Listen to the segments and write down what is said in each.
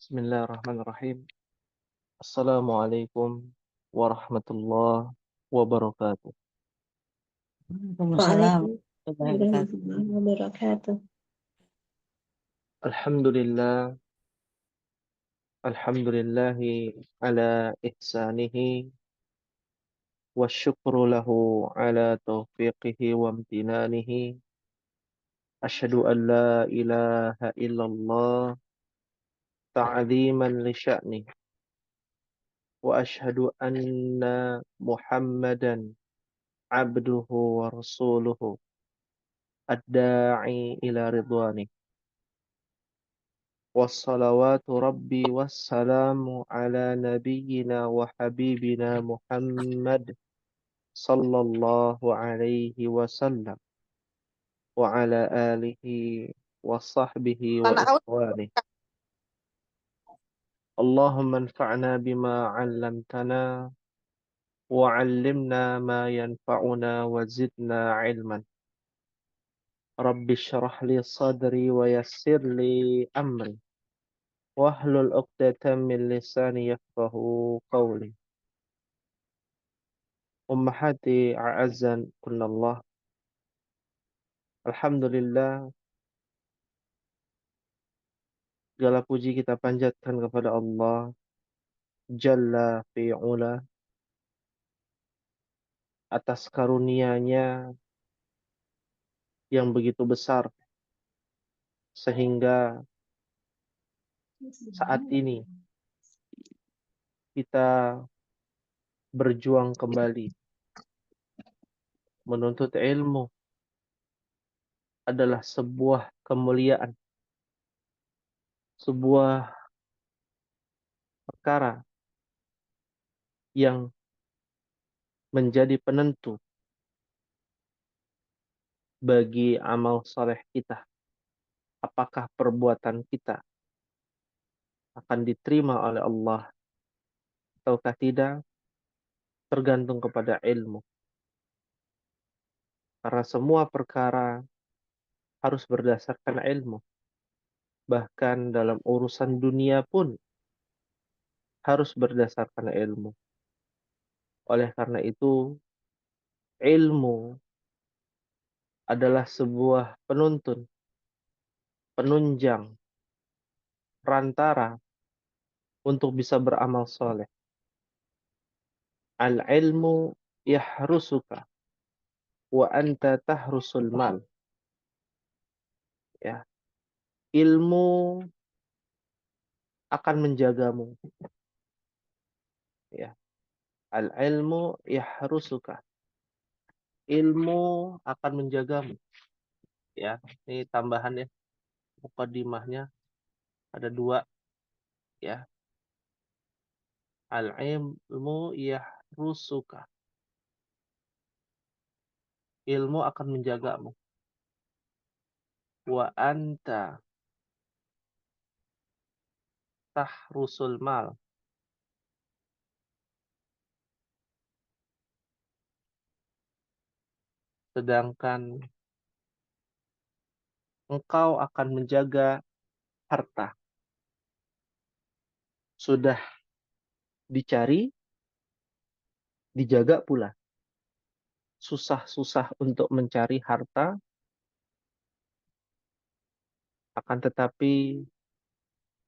Bismillahirrahmanirrahim. Assalamualaikum warahmatullahi wabarakatuh. Waalaikumsalam Waalaikumsalam warahmatullahi wabarakatuh. warahmatullahi wabarakatuh. Alhamdulillah, alhamdulillahi ala ihsanihi wa syukru lahu ala taufiqihi wa amtinanihi. Ashhadu an la ilaha illallah ta'ziman li sya'ni wa ashhadu anna Muhammadan abduhu wa rasuluhu ad-da'i ila ridwani. والصلوات ربي والسلام على نبينا وحبيبنا محمد صلى الله عليه وسلم وعلى آله وصحبه وإخوانه. اللهم انفعنا بما علمتنا وعلمنا ما ينفعنا وزدنا علما. رب اشرح لي صدري ويسر لي أمري واحلل عقدة من لساني يفقه قولي. Ummahati a'azzan kunallah. Alhamdulillah, segala puji kita panjatkan kepada Allah Jalla fi'ula atas karunia-Nya yang begitu besar sehingga saat ini kita berjuang kembali. Menuntut ilmu adalah sebuah kemuliaan, sebuah perkara yang menjadi penentu bagi amal saleh kita. Apakah perbuatan kita akan diterima oleh Allah ataukah tidak, tergantung kepada ilmu. Karena semua perkara harus berdasarkan ilmu. Bahkan dalam urusan dunia pun harus berdasarkan ilmu. Oleh karena itu, ilmu adalah sebuah penuntun, penunjang, perantara untuk bisa beramal soleh. Al-ilmu yahrusuka wa anta tahrusul mal. Ya, ilmu akan menjagamu. Ya, al-ilmu yahrusuka. Ilmu akan menjagamu. Ya, ini tambahan ya. Mukadimahnya ada dua ya. Al-ilmu yahrusuka. Ilmu akan menjagamu. Wa anta tahrusul mal. Sedangkan engkau akan menjaga harta. Sudah dicari, dijaga pula. Susah-susah untuk mencari harta, akan tetapi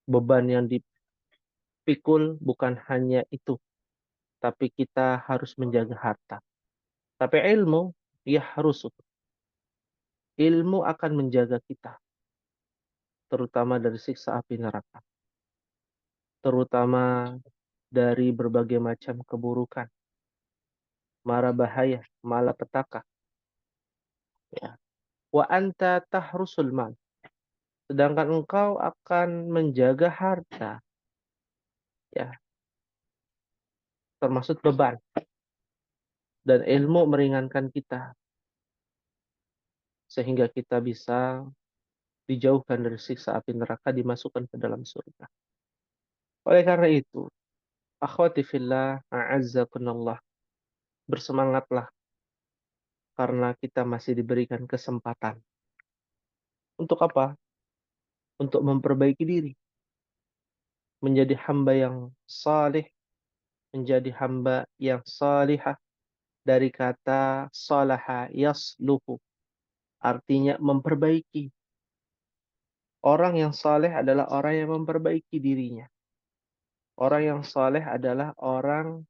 beban yang dipikul bukan hanya itu, tapi kita harus menjaga harta. Tapi ilmu, ya harus. Ilmu akan menjaga kita, terutama dari siksa api neraka. Terutama dari berbagai macam keburukan, mara bahaya, malapetaka. Ya. Wa anta tahrusul mal. Sedangkan engkau akan menjaga harta. Ya, termasuk beban. Dan ilmu meringankan kita. Sehingga kita bisa dijauhkan dari siksa api neraka, dimasukkan ke dalam surga. Oleh karena itu, akhwati fillah, a'azzakunallah, bersemangatlah karena kita masih diberikan kesempatan. Untuk apa? Untuk memperbaiki diri. menjadi hamba yang salih, menjadi hamba yang salihah, dari kata salaha yasluhu, artinya memperbaiki. Orang yang saleh adalah orang yang memperbaiki dirinya. Orang yang saleh adalah orang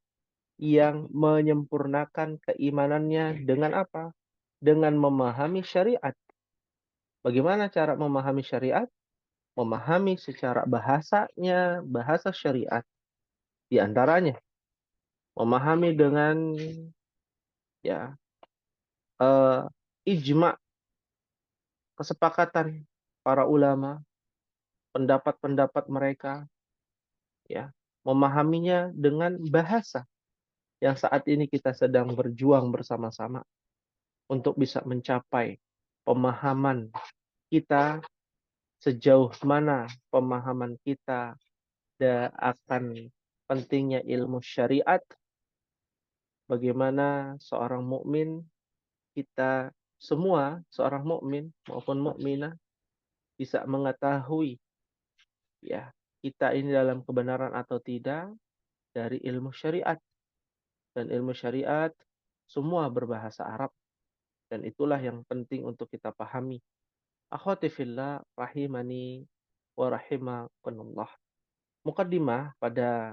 yang menyempurnakan keimanannya dengan apa? Dengan memahami syariat. Bagaimana cara memahami syariat? Memahami secara bahasanya, bahasa syariat. Di antaranya, memahami dengan ya eh, ijma, kesepakatan para ulama, pendapat-pendapat mereka, ya, memahaminya dengan bahasa yang saat ini kita sedang berjuang bersama-sama untuk bisa mencapai pemahaman kita, sejauh mana pemahaman kita akan pentingnya ilmu syariat, bagaimana seorang mukmin, kita semua seorang mukmin maupun mukminah bisa mengetahui ya kita ini dalam kebenaran atau tidak dari ilmu syariat. Dan ilmu syariat semua berbahasa Arab, dan itulah yang penting untuk kita pahami. Akhwati fillah rahimani wa rahimakumullah. Mukaddimah pada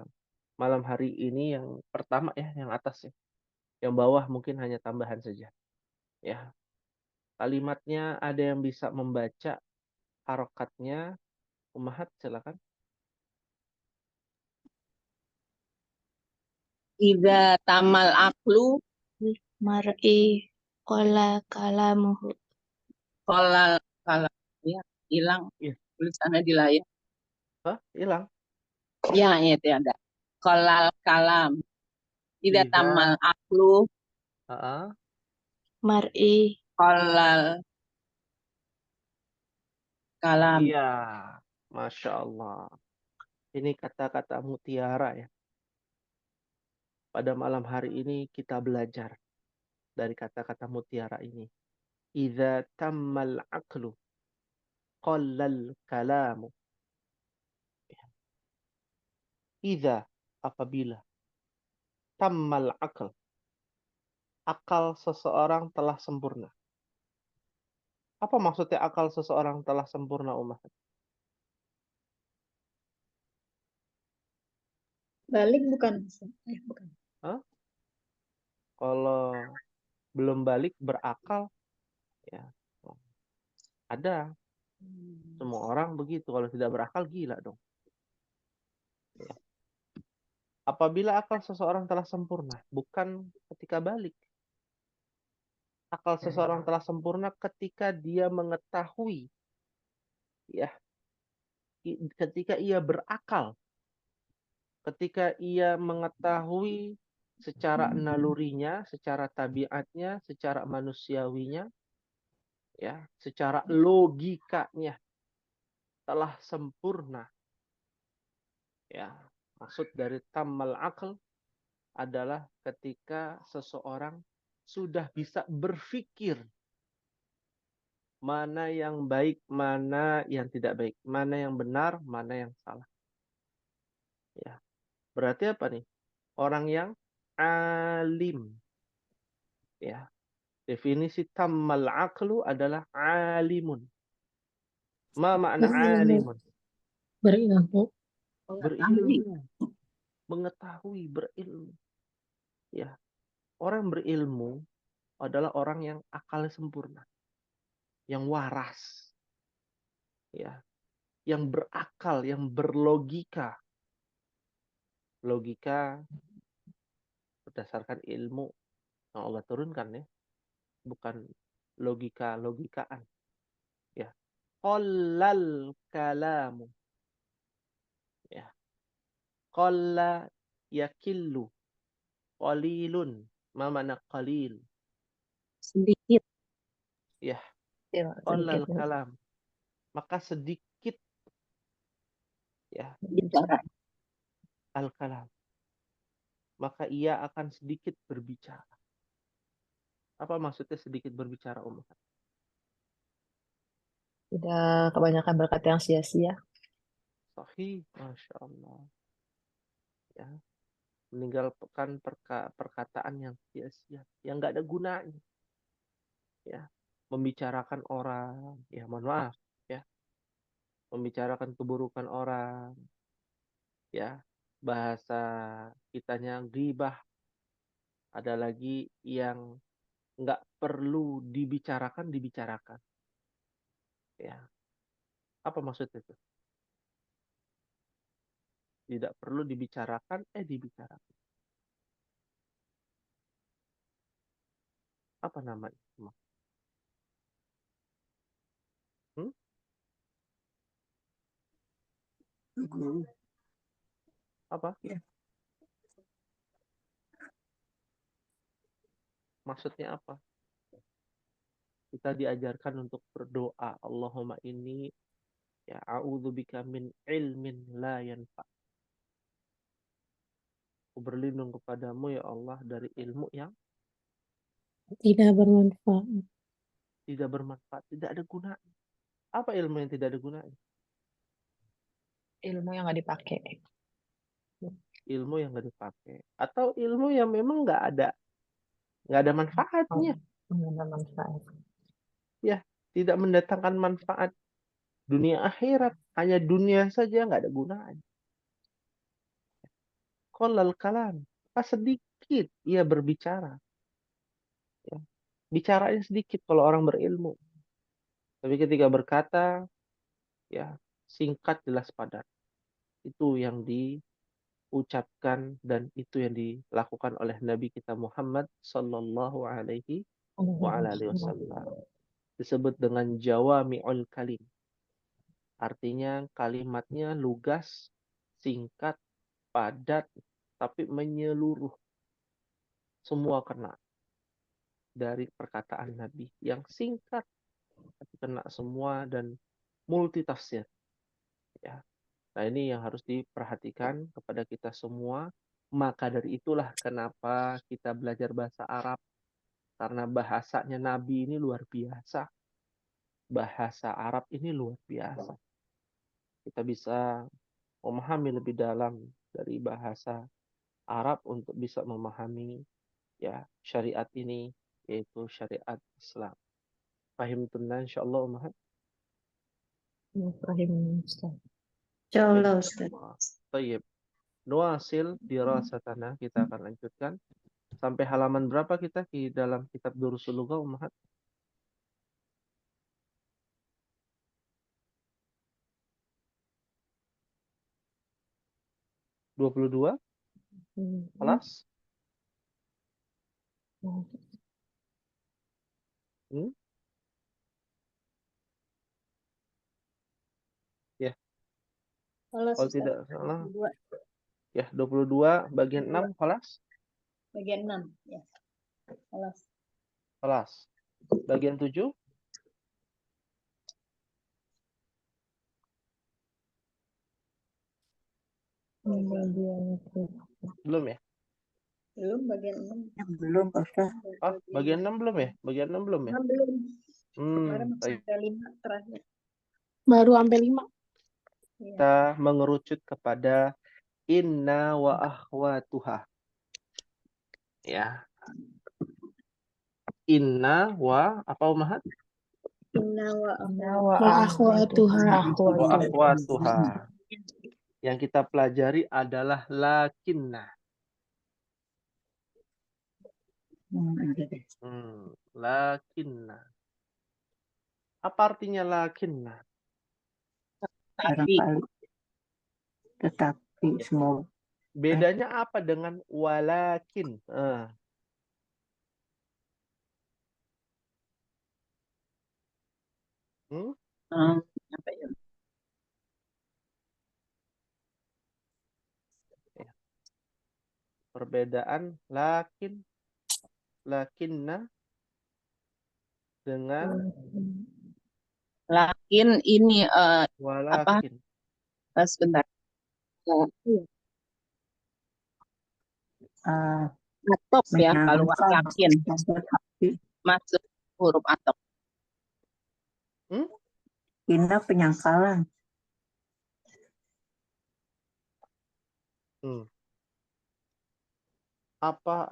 malam hari ini yang pertama ya, yang atas ya. Yang bawah mungkin hanya tambahan saja. Ya, kalimatnya ada yang bisa membaca harokatnya. Umahat silakan. Idza tamal aklu mar'i qala kalamuhu. Qala kalam, ya hilang Iya. tulisannya di layar. Hah? Hilang. Ya, itu ada. Qala kalam. Idza tamal Iza. aklu Aa. mar'i qala kalam. Iya. Masya Allah. Ini kata-kata mutiara ya. Pada malam hari ini kita belajar dari kata-kata mutiara ini. Iza tammal aqlu qallal kalamu. Iza, apabila tammal aql, akal seseorang telah sempurna. Apa maksudnya akal seseorang telah sempurna, Umar? Balik bukan? Bukan. Hah? Kalau belum balik berakal, ya ada. Semua orang begitu. Kalau tidak berakal, gila dong. Ya. Apabila akal seseorang telah sempurna, bukan ketika balik. Akal seseorang telah sempurna ketika dia mengetahui, ya, ketika ia berakal, ketika ia mengetahui secara nalurinya, secara tabiatnya, secara manusiawinya, ya, secara logikanya telah sempurna. Ya, maksud dari tamal akal adalah ketika seseorang sudah bisa berpikir mana yang baik, mana yang tidak baik, mana yang benar, mana yang salah. Ya, berarti apa nih? Orang yang alim. Ya, definisi tamal aqlu adalah alimun. Ma makna alimun? Berilmu. Berilmu, mengetahui, berilmu. Ya, orang berilmu adalah orang yang akalnya sempurna, yang waras, ya, yang berakal, yang berlogika. Logika berdasarkan ilmu yang Allah turunkan ya, bukan logika-logikaan. Ya, qallal kalamu. Ya, qalla yakillu, qalilun. Ma mana qalil? Sedikit Ya, Ya, qallal sedikit. kalam. Maka sedikit ya bicara. al-kalam. Maka ia akan sedikit berbicara. Apa maksudnya sedikit berbicara, Umar? Tidak kebanyakan berkata yang sia-sia. Sahih, Masya Allah. Ya, meninggalkan perkataan yang sia-sia, yang nggak ada gunanya. Ya, membicarakan orang, ya mohon maaf, ya, membicarakan keburukan orang, ya, bahasa kitanya ghibah. Ada lagi yang nggak perlu dibicarakan. Ya, apa maksud itu? Tidak perlu dibicarakan, dibicarakan. Apa namanya? Hmm? Apa? Ya. Maksudnya apa? Kita diajarkan untuk berdoa. Allahumma inni ya a'udzubika min ilmin la yanfa. Aku berlindung kepadamu ya Allah dari ilmu yang Tidak bermanfaat. tidak bermanfaat, tidak ada gunanya. Apa ilmu yang tidak ada gunanya? Ilmu yang nggak dipakai. Ilmu yang nggak dipakai. Atau ilmu yang memang nggak ada manfaatnya. Nggak ada manfaat. Ya, tidak mendatangkan manfaat dunia akhirat. Hanya dunia saja nggak ada gunanya. Qallal kalam. Sedikit ia berbicara. Ya. Bicaranya sedikit kalau orang berilmu. Tapi ketika berkata, ya singkat jelas padat. Itu yang diucapkan dan itu yang dilakukan oleh Nabi kita Muhammad Sallallahu Alaihi Wasallam. Disebut dengan jawami'ul kalim. Artinya kalimatnya lugas, singkat, padat, tapi menyeluruh. Semua kena dari perkataan Nabi yang singkat, tapi kena semua dan multitafsir. Ya. Nah, ini yang harus diperhatikan kepada kita semua. Maka dari itulah kenapa kita belajar bahasa Arab. Karena bahasanya Nabi ini luar biasa. Bahasa Arab ini luar biasa. Kita bisa memahami lebih dalam dari bahasa Arab untuk bisa memahami ya syariat ini, yaitu syariat Islam. Paham tunan insyaallah Ummahat? Paham, Ustaz. Insyaallah Ustaz. Baik. Nuasil dirasatana, kita akan lanjutkan. Sampai halaman berapa kita di dalam kitab Durusul Lughah Ummahat? 22? Kelas? Ya, Kelas kalau Ustaz. tidak salah. 22. Ya, 22 bagian 6 kelas? Bagian 6, ya. Kelas. Kelas. Bagian 7? Belum ya? Belum bagian 6. Ya, belum, Pak Ustaz. Bagian 6 belum ya? Bagian 6 belum ya? Belum. Kemarin Baik. sampai 5 terakhir. Baru sampai 5. Kita mengerucut kepada inna wa akhwatuha. Ya. Inna wa apa Ummahat? Inna Wa Akhwatuha. Yang kita pelajari adalah lakinna. Lakinna. Apa artinya lakinna? Tetapi semua. Bedanya apa dengan walakin? Perbedaan lakinna dengan Lakin ini walakin. sebentar. Atop ya kalau lakin masuk huruf atop. Inna penyangkalan. Hmm. Apa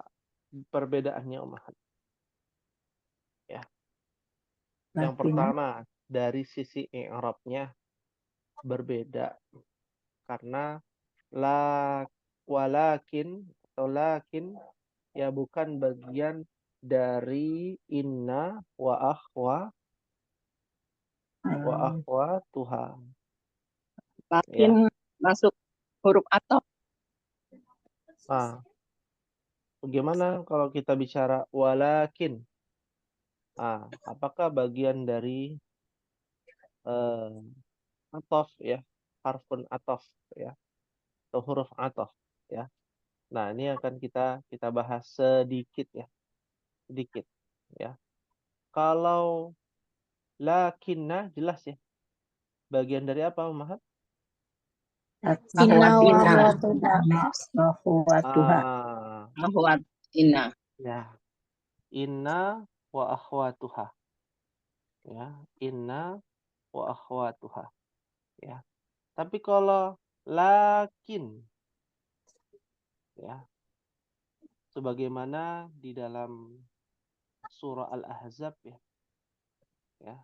perbedaannya Ummahat? Ya. Yang Lakin pertama, dari sisi i'rabnya berbeda karena la walakin atau lakin ya bukan bagian dari inna wa akhwatuha Lakin ya. masuk huruf atop. Nah, bagaimana kalau kita bicara walakin? Apakah bagian dari atof ya, harfun atof ya, atau huruf atof ya. Nah, ini akan kita bahas sedikit ya, sedikit ya. Kalau lakinna jelas ya, bagian dari apa Ummahat? Inna wa Inna. akhwatuha. akhwatuha. Ahwat inna. Ya, inna wa akhwatuha ya, inna wa akhwatuha ya. Tapi kalau lakin ya, sebagaimana di dalam surah Al-Ahzab ya,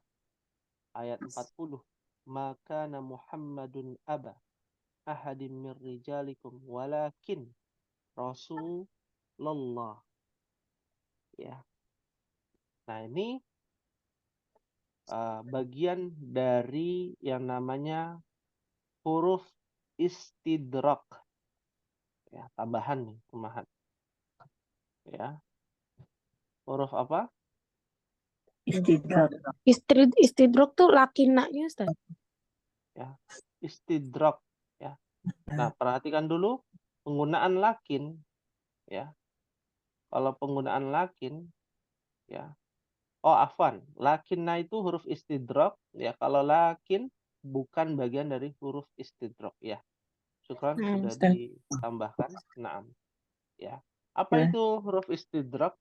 ayat 40, maka Muhammadun aba ahadim min rijalikum walakin Rasulullah ya. Nah, ini bagian dari yang namanya huruf istidrak ya, tambahan nih Ummahat ya. Huruf apa? Istidrak. Istidrok tuh lakinanya Ustaz. Ya, istidrak ya. Nah, perhatikan dulu penggunaan lakin ya. Kalau penggunaan lakin ya. Oh, afwan. Lakinna itu huruf istidrak ya. Kalau lakin bukan bagian dari huruf istidrak ya. Syukran sudah Ustaz. ditambahkan. Naam. Ya. Apa Ya. itu huruf istidrak?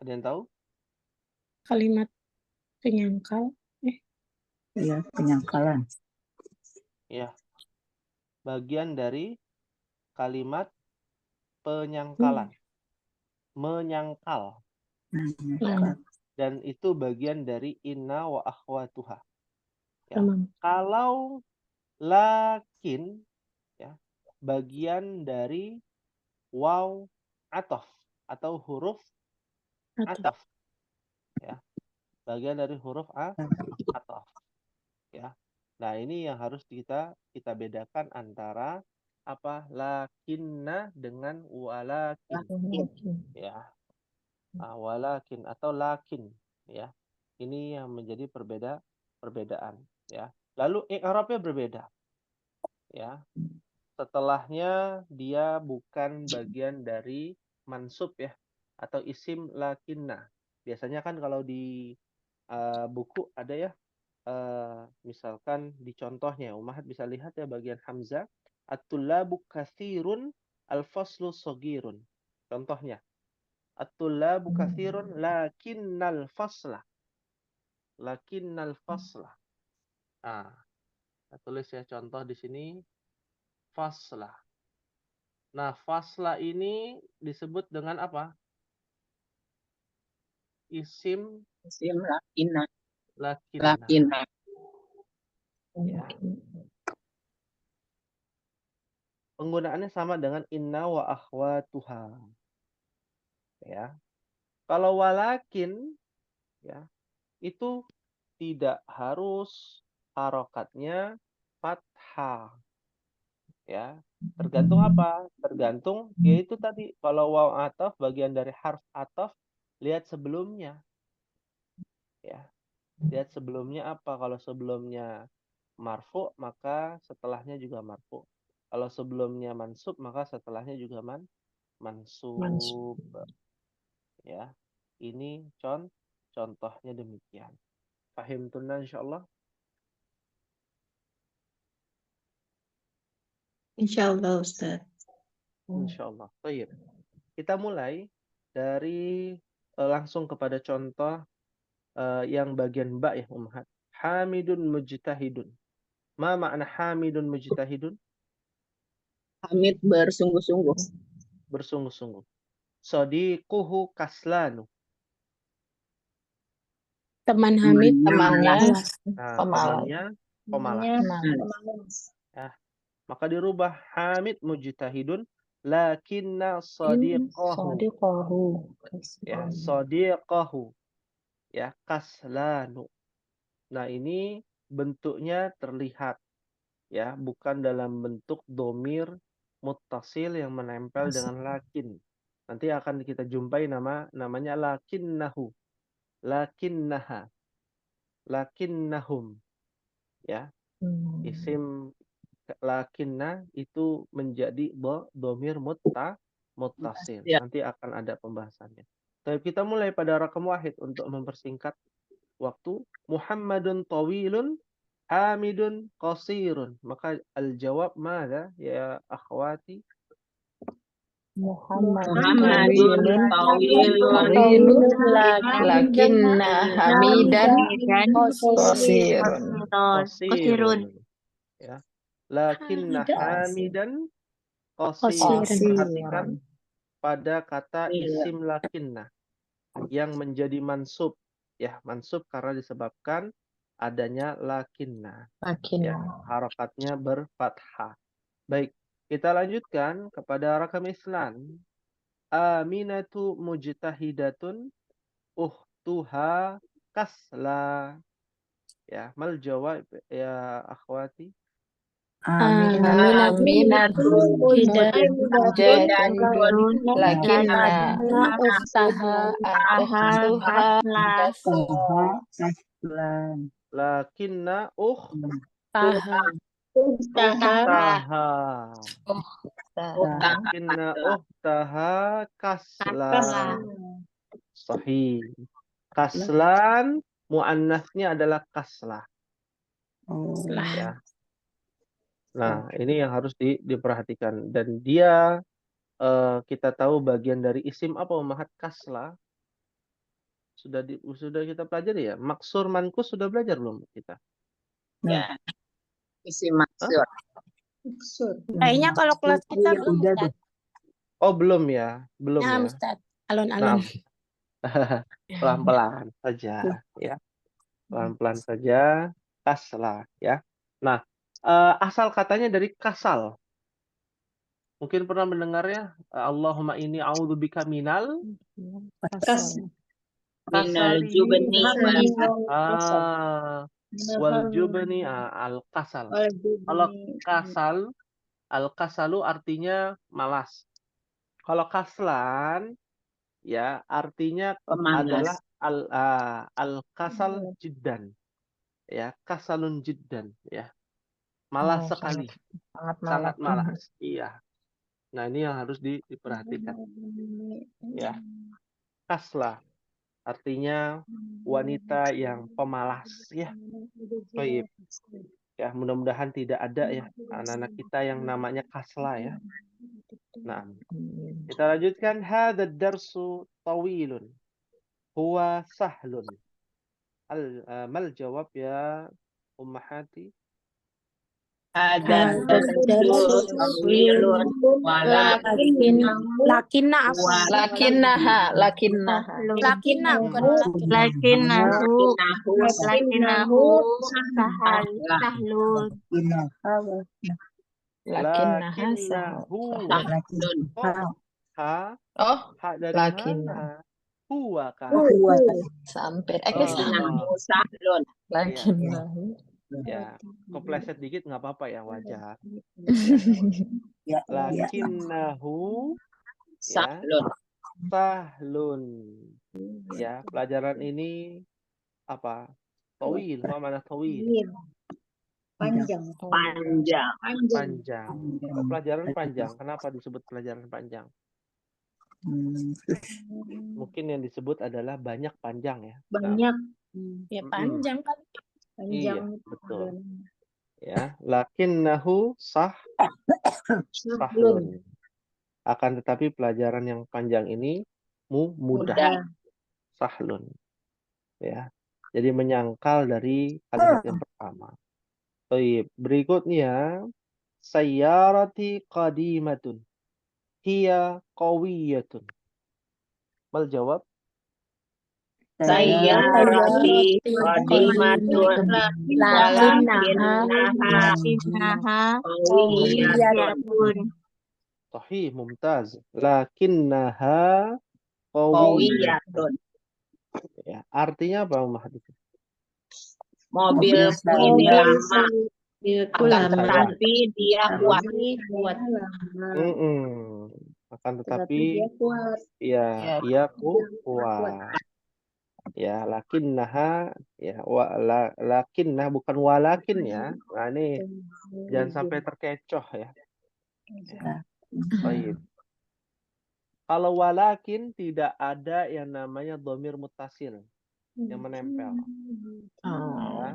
Ada yang tahu? Kalimat penyangkal. Ya, penyangkalan. Ya. Bagian dari kalimat penyangkalan. Menyangkal. Dan itu bagian dari inna wa akhwatuha. Ya. Kalau lakin ya, bagian dari waw atof atau huruf atof ya, bagian dari huruf atof ya. Nah, ini yang harus kita bedakan antara apa lakinna dengan walakin ya. Walakin atau lakin ya. Ini yang menjadi perbedaan ya. Lalu i'rabnya berbeda ya. Setelahnya dia bukan bagian dari mansub ya atau isim lakinna. Biasanya kan kalau di buku ada ya, misalkan di contohnya Ummahat bisa lihat ya bagian hamzah, at-tullabu katsirun al-faslu shagirun. Contohnya, at-tullabu katsirun lakinnal fasla. Lakinnal fasla. Kita tulis ya contoh di sini fasla. Nah, fasla ini disebut dengan apa? Isim Lakinna. lakinna. Lakinna. Ya. Penggunaannya sama dengan inna wa akhwatuha. Ya. Kalau walakin ya, itu tidak harus harokatnya fathah. Ya. Tergantung apa? Tergantung yaitu tadi kalau waw ataf bagian dari harf ataf, lihat sebelumnya. Ya. Lihat sebelumnya apa? Kalau sebelumnya marfu, maka setelahnya juga marfu. Kalau sebelumnya mansub, maka setelahnya juga mansub. Ya, ini contohnya demikian. Fahim tunna insyaallah. Insyaallah Ustaz. Insyaallah. Baik. Kita mulai dari langsung kepada contoh yang bagian ba ya Ummahat. Hamidun mujtahidun. Ma makna hamidun mujtahidun? Hamid bersungguh-sungguh. bersungguh-sungguh. Sadiquhu kaslanu. Teman Hamid Temannya malas. Nah, pemalas. temannya pemalas. Maka dirubah Hamid mujtahidun lakinna sadiqahu. Ya, sadiqahu. Ya, kaslanu. Nah, ini bentuknya terlihat ya, bukan dalam bentuk domir muttasil yang menempel dengan lakin. Nanti akan kita jumpai namanya lakinnahu, lakinnaha, lakinnahum. Ya, isim lakinna itu menjadi domir muttasil. Ya. Nanti akan ada pembahasannya. Tapi kita mulai pada rakam wahid untuk mempersingkat waktu. Muhammadun tawilun, Hamidun qasirun. Maka al-jawab mana ya akhwati? Muhammadun tawilun lakinna Hamidan qasirun. Qasirun. Ya. Lakinna Hamidan qasirun. Qasirun. Perhatikan pada kata isim lakinna yang menjadi mansub. Ya, mansub karena disebabkan adanya lakinna. Ya, harokatnya berfathah. Baik, kita lanjutkan kepada rakam islan. Aminatu mujtahidatun uhtuha kasla. Ya, mal jawab ya akhwati. Aminatu Mujahidun lakinna ukhtaha kaslan. Lakinna taha uhtaha. Lakinna uhtaha kaslan. Sahih. Kaslan muannasnya adalah kaslah. Ya. Nah, ini yang harus diperhatikan. Dan dia kita tahu bagian dari isim apa Ummahat kaslah. Sudah kita pelajari ya. Maksur mankus sudah belajar belum kita? Ya. Isim maksur. Kayaknya kalau kelas kita belum Udah Ustaz. Oh, belum ya. Belum Nah, ya. Ustaz. Alon-alon. Pelan-pelan saja ya. Pelan-pelan saja. Kaslah ya. Nah, asal katanya dari kasal. Mungkin pernah mendengarnya. Allahumma inni a'udzubika minal Minal jubni wal jubni al kasal. Kalau kasal, al kasalu artinya malas. Kalau kaslan ya artinya adalah al kasal jiddan. Ya, kasalun jiddan ya. Malas sekali. Sangat malas. Iya. Nah, ini yang harus diperhatikan. Ya. Kaslah artinya wanita yang pemalas ya. Baik. Ya, mudah-mudahan tidak ada ya anak-anak kita yang namanya kaslah ya. Nah, kita lanjutkan hadzal darsu tawilun. Huwa sahlun. Mal jawab ya ummahati. Ada darsu tawilun Lakinna Ha dari mana? Huwa kan. sampai sahlun. Ya, kepleset dikit nggak apa-apa ya, wajar. Lakinnahu sahlun. Ya, pelajaran ini apa? Tawil, mana tawil? panjang. Panjang. Pelajaran panjang. Kenapa disebut pelajaran panjang? Mungkin yang disebut adalah banyak panjang ya. Banyak. Ya panjang kan. Iya, betul. Ya, lakinnahu sahlun. Akan tetapi pelajaran yang panjang ini mudah. Sahlun. Ya. Jadi menyangkal dari kalimat yang pertama. Baik, berikutnya sayyarati qadimatun hiya qawiyatun. Mal jawab? Sayyarati qadimatun qadimatun lakinnaha qawiyatun. Sahih, mumtaz. Lakinnaha qawiyatun. Qawiyatun. Ya, artinya apa, Mahdi? Mobilku ini lama, akan lama. tetapi dia kuat. Akan tetapi ya, ia kuat. Ya, lakinnaha ya lakinnah bukan walakin ya. Nah, ini jangan sampai terkecoh ya. Baik. Kalau walakin tidak ada yang namanya dhamir muttasil yang menempel. Ya.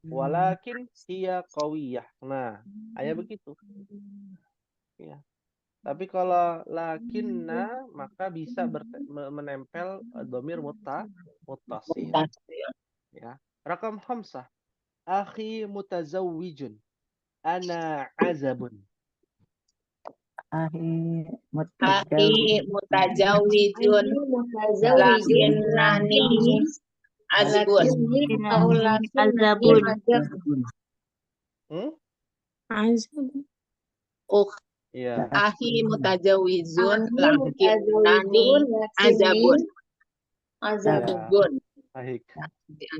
Walakin hiya qawiyah. Nah, ayat begitu. Ya. Tapi kalau lakinna maka bisa menempel dhamir muttasil. Ya. Rakam khamsah. Akhi mutazawwijun. Ana azabun. Akhi Aki mutajawijun lakinnani azbun. Ya. Akhi mutajawijun lakinnani azabun. Azabun. Baik.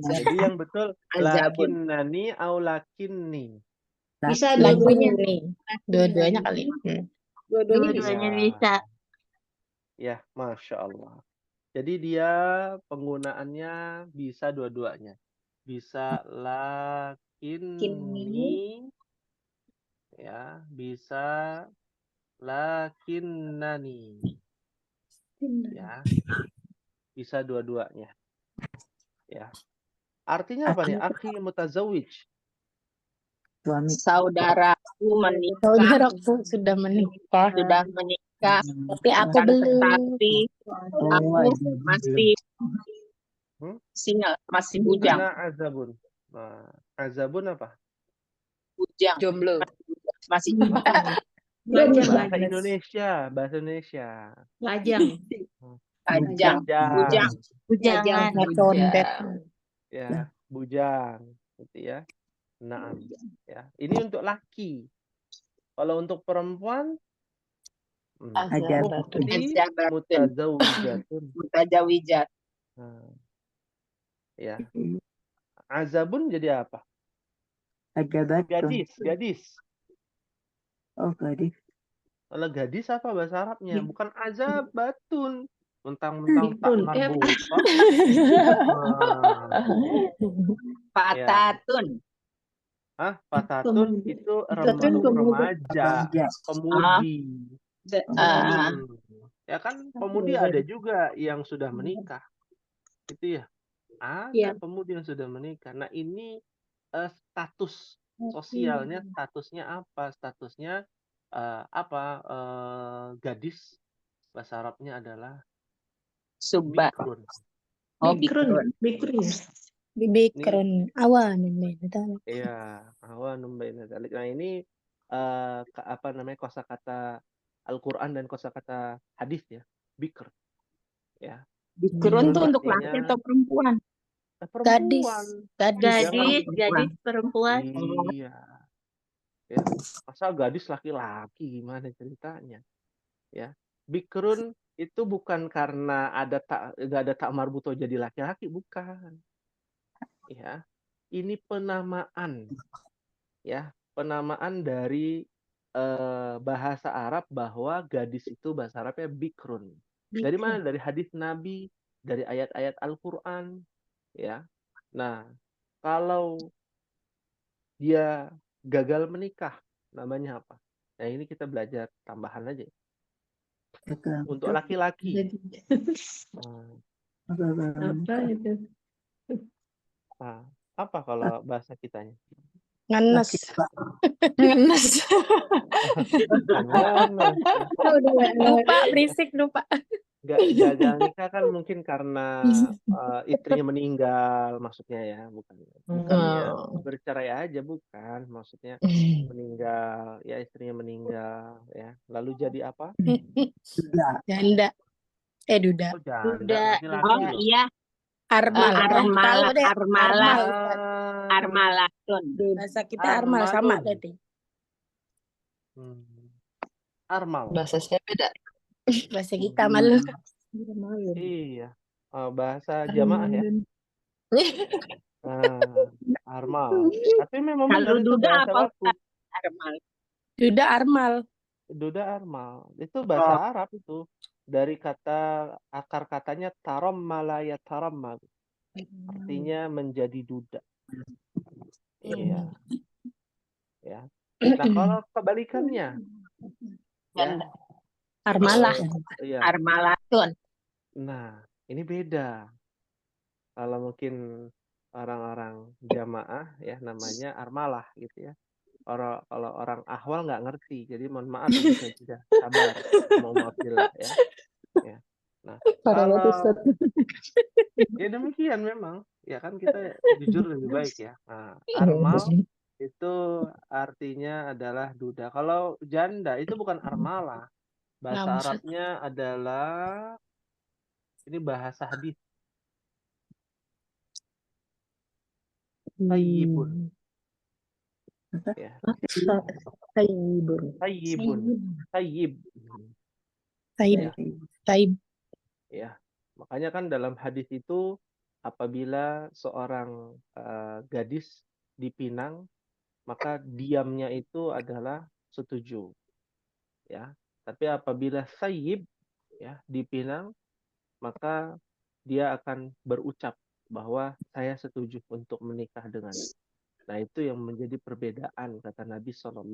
Jadi yang betul lakinnani au lakinni. Bisa dua-duanya kali. Dua-duanya bisa. Ya, Masya Allah. Jadi dia penggunaannya bisa dua-duanya. Bisa lakinni, ya, bisa lakinnani. Ya, bisa dua-duanya. Ya. Artinya apa nih? Akhi mutazawwij. Saudaraku menikah. Saudaraku sudah menikah. Tapi aku belum. Tapi aku masih single, masih bujang. Ana azabun. Nah, azabun apa? Bujang. Jomblo. Masih Bahasa Indonesia. Lajang. Bujangan. Ya, bujang. Gitu ya. Naam. Ya. Ini untuk laki. Kalau untuk perempuan, mutazawijat. Nah, ya. Azabun jadi apa? Gadis. Oh, gadis. Kalau gadis apa bahasa Arabnya? Bukan azabatun. Mentang-mentang tak marbuta. Fatatun. Fatatun itu remaja, pemudi. Ya kan pemudi ada juga yang sudah menikah. Itu ya. Ada pemudi yang sudah menikah. Nah, ini status sosialnya, statusnya apa? Statusnya gadis. Bahasa Arabnya adalah bikrun. Bikrun awan. Iya, awanum baina dzalik. Nah, ini kosakata Al-Qur'an dan kosakata hadis ya. Bikr. Ya. Bikrun itu untuk laki atau perempuan? Gadis perempuan. Iya. Ya. Masa gadis laki-laki gimana ceritanya? Ya. Bikrun itu bukan karena nggak ada tak marbuto jadi laki-laki, bukan. Ya. Ini penamaan. Ya, penamaan dari bahasa Arab bahwa gadis itu bahasa Arabnya bikrun. Dari mana? Dari hadis Nabi, dari ayat-ayat Al-Qur'an, ya. Nah, kalau dia gagal menikah, namanya apa? Nah, ini kita belajar tambahan aja. Untuk laki-laki. Apa itu? Nah, apa kalau bahasa kitanya? Ngenes. Ngenes. Gimana? Lupa, berisik lupa. Gagal nikah kan mungkin karena istrinya meninggal maksudnya ya, bukannya bercerai aja, bukan, maksudnya meninggal ya, istrinya meninggal ya, lalu jadi apa? Janda. Duda. Oh, janda, Duda. laki-laki loh. Iya. Armal. Tahu deh. Armalah. Ah, Armalatun. Bahasa kita armal sama Armalun. tadi. Armal. Bahasa saya beda. Bahasa kita malu. Iya. Bahasa jamaah ya. Armal. Tapi memang benar itu bahasa baku. Armal. Duda armal. Duda armal. Itu bahasa Arab itu. Dari kata akar katanya tarammal ya tarammal. Artinya menjadi duda. Iya. Ya. Nah, kalau kebalikannya ya. Armalah. Iya. Armalatun. Nah, ini beda. Kalau mungkin orang-orang jamaah ya namanya armalah gitu ya. Kalau orang ahwal nggak ngerti, jadi mohon maaf ya saya tidak sabar, mau maafillah ya. Ya. Nah, kalau ya demikian memang, ya kan kita jujur lebih baik ya. Nah, armal itu artinya adalah duda. Kalau janda itu bukan armalah, bahasa Arabnya adalah ini bahasa hadis. Tayyibun. Ya. Tayyib. Ya. Makanya kan dalam hadis itu apabila seorang gadis dipinang, maka diamnya itu adalah setuju. Ya. Tapi apabila sayyib ya dipinang, maka dia akan berucap bahwa saya setuju untuk menikah dengannya. Nah, itu yang menjadi perbedaan kata Nabi SAW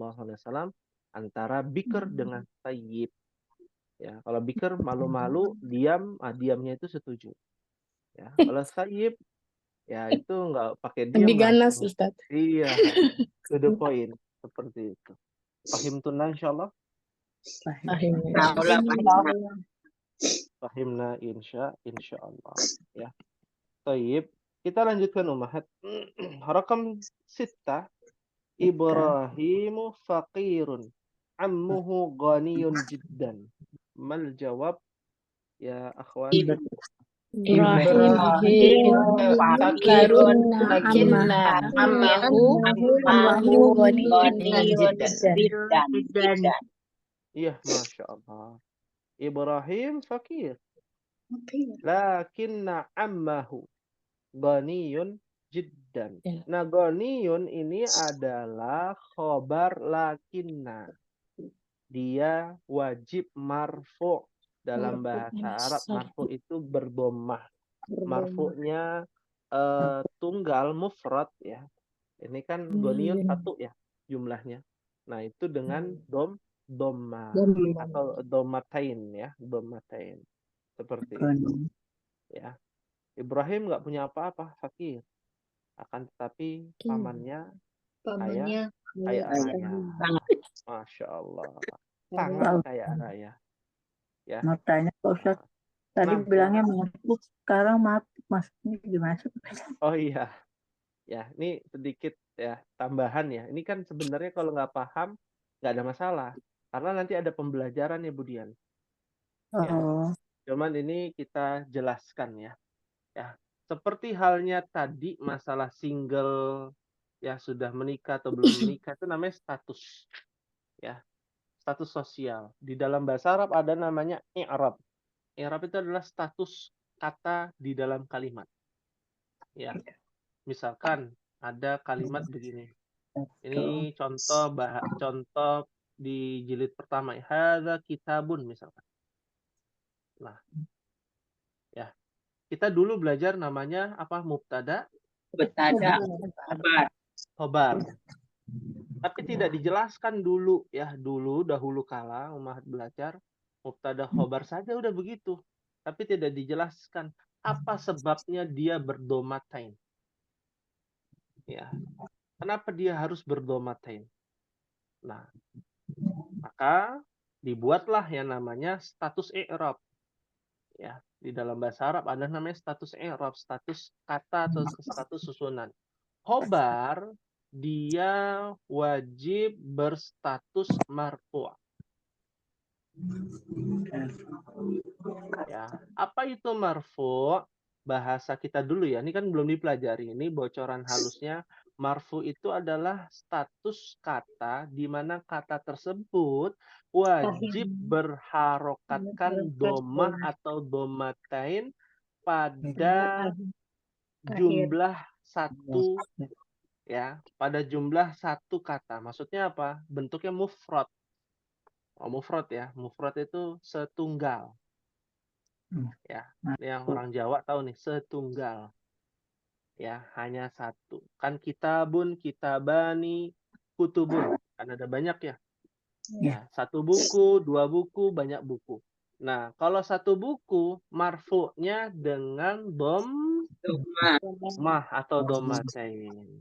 antara bikr dengan sayyib. Ya, kalau bikr malu-malu, diamnya itu setuju. Ya, kalau sayyib ya itu nggak pakai diam. Lebih ganas, Ustaz. Iya, to the point seperti itu. Pahim tunna insyaallah. Fahimna insyaallah. Ya. Tayyib. Kita lanjutkan ummahat. Rakam 6. Ibrahimu faqirun. Ammuhu ghaniyun jiddan. Mal jawab ya akhwat? Ibrahim fakirun ammahu ghaniyun jiddan. Iya, Masya Allah. Ibrahim fakir. Lakinna ammahu ghaniyun jiddan. Nah, ghaniyun ini adalah khobar lakinna. Dia wajib marfu. Dalam bahasa Arab, marfu itu berdomah. Marfu'nya tunggal mufrad ya. Ini kan ghaniyun satu ya jumlahnya. Nah, itu dengan domma atau domatain ya, domatain. Seperti itu. Ya. Ibrahim nggak punya apa-apa, fakir. Akan tetapi pamannya kaya raya. Masya Allah. Sangat kaya raya. Ya. Mau tanya Pak Ustaz, tadi bilangnya masuk, sekarang masuknya dimasuk. Oh iya. Ya, ini sedikit ya tambahan ya. Ini kan sebenarnya kalau nggak paham nggak ada masalah. Karena nanti ada pembelajaran ya Budian. Ya. Cuman ini kita jelaskan ya. Ya, seperti halnya tadi masalah single ya sudah menikah atau belum menikah itu namanya status. Ya. Status sosial. Di dalam bahasa Arab ada namanya i'rab. I'rab itu adalah status kata di dalam kalimat. Ya. Misalkan ada kalimat begini. Ini contoh di jilid pertama. Hadza kitabun misalkan. Nah. Ya. Kita dulu belajar namanya apa? Mubtada, khobar. Tapi tidak dijelaskan dulu ya, dahulu kala umat belajar mubtada khobar saja udah begitu. Tapi tidak dijelaskan apa sebabnya dia berdomatain. Ya. Kenapa dia harus berdomatain? Nah, maka dibuatlah yang namanya status i'rab. Ya, di dalam bahasa Arab ada namanya status i'rab, status kata atau status susunan. Khobar dia wajib berstatus marfu'. Ya, apa itu marfu'? Bahasa kita dulu ya. Ini kan belum dipelajari. Ini bocoran halusnya. Marfu itu adalah status kata di mana kata tersebut wajib berharokatkan domah atau domatain pada jumlah satu, ya, pada jumlah satu kata. Maksudnya apa? Bentuknya mufrad. Oh, mufrad ya. Mufrad itu setunggal. Ya, yang orang Jawa tahu nih, setunggal. Ya, hanya satu. Kan kitabun, kitabani, kutubun. Kan ada banyak ya. Ya, satu buku, dua buku, banyak buku. Nah, kalau satu buku, marfu'nya dengan domah atau domatain.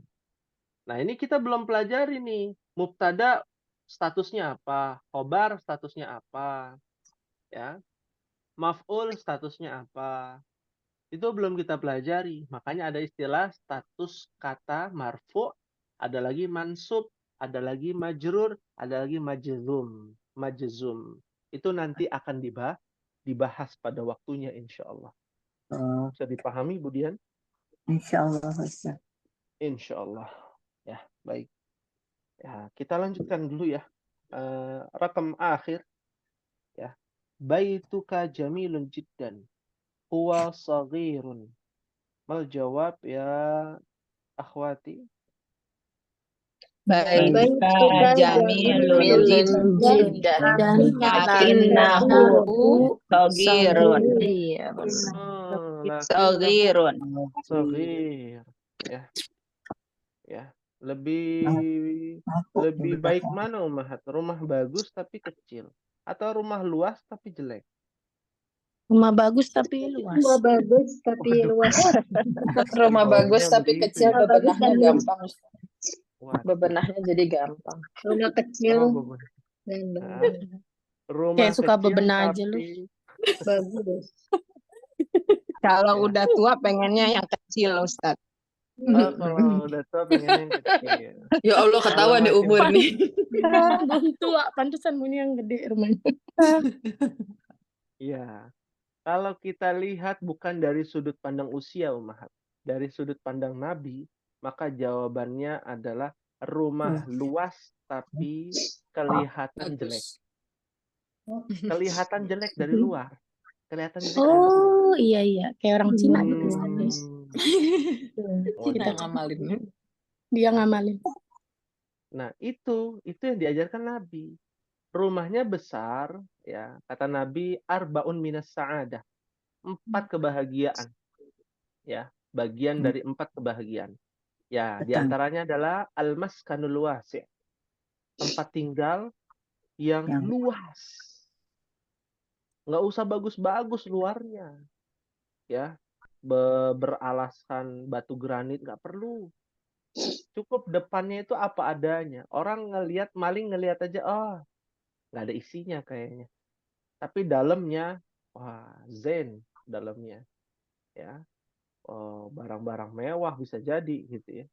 Nah, ini kita belum pelajari nih. Mubtada statusnya apa? Khobar statusnya apa? Ya. Maf'ul statusnya apa? Itu belum kita pelajari. Makanya ada istilah status kata marfu', ada lagi mansub, ada lagi majrur, ada lagi majzum. Majzum. Itu nanti akan dibahas pada waktunya insya Allah. Bisa dipahami, Bu Dian? Insya Allah, Ustaz. Insya Allah. Ya, baik. Ya, kita lanjutkan dulu ya. Rakam akhir. Ya. Baituka jamilun jiddan. Huwa saghirun. Mal jawab ya akhwati. Baituka jamilun jiddan. Lakinnahu saghirun. Iya, benar. Saghirun. Saghir. Ya. Ya. Lebih baik mana Ummahat? Rumah bagus tapi kecil atau rumah luas tapi jelek? Rumah bagus tapi luas. Rumah bagus tapi Waduh. luas. Rumah bagus Bawahnya tapi begitu kecil, ya. bebenahnya gampang. Waduh. Bebenahnya jadi gampang. Rumah kecil Oh, bebenah. dan Nah, rumah Kayak suka kecil bebenah aja lu. tapi bagus. Kalau Ya. udah tua pengennya yang kecil, Ustaz. Oh, kalau udah tua pengen yang kecil. Ya Allah, ketawa di umur nih. Belum tua, pantesan punya yang gede rumahnya. Iya. Kalau kita lihat bukan dari sudut pandang usia, Ummahat, dari sudut pandang Nabi, maka jawabannya adalah rumah luas tapi kelihatan jelek. Kelihatan jelek dari luar. Kelihatan jelek dari luar. Oh iya, kayak orang Cina gitu. Kita ngamalin. Dia ngamalin. Nah, itu yang diajarkan Nabi. Rumahnya besar, ya, kata Nabi, arbaun minas sa'adah. 4 kebahagiaan. Ya, bagian dari 4 kebahagiaan. Ya, diantaranya adalah al-maskanul wasi'. Tempat tinggal yang luas. Nggak usah bagus-bagus luarnya. Ya, beralaskan batu granit, nggak perlu. Cukup depannya itu apa adanya. Orang maling ngelihat aja, oh, nggak ada isinya kayaknya. Tapi dalamnya, wah, zen dalamnya. Ya, oh, barang-barang mewah bisa jadi gitu ya.